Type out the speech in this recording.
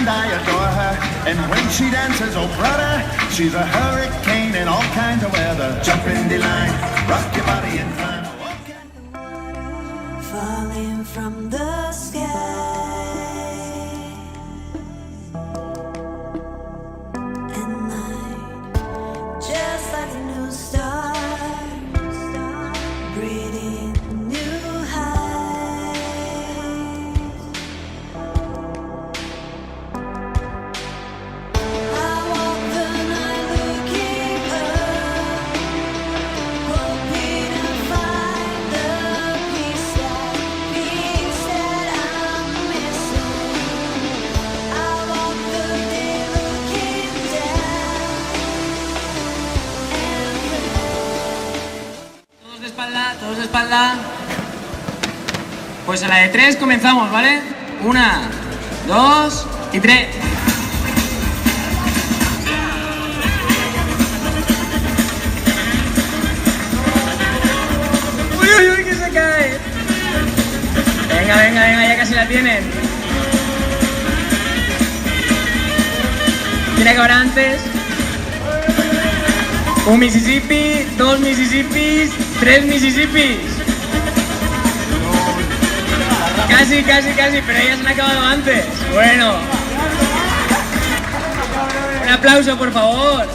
I adore her. And when she dances, oh brother, she's a hurricane in all kinds of weather. Jump in the line, rock your body and climb. Falling from the sky. Just like a new star, breathing new highs. I walk the night looking up, hoping to find the peace that I'm missing. I walk the day looking down. Todos de espalda. Pues a la de 3 comenzamos, ¿vale? 1, 2 y 3. ¡Uy, uy, uy, que se cae! Venga, venga, venga, ya casi la tienen. Tiene que acabar antes. Un Mississippi, 2 Mississippis, 3 Mississippis. Casi, casi, casi, pero ellas han acabado antes. Bueno. Un aplauso, por favor.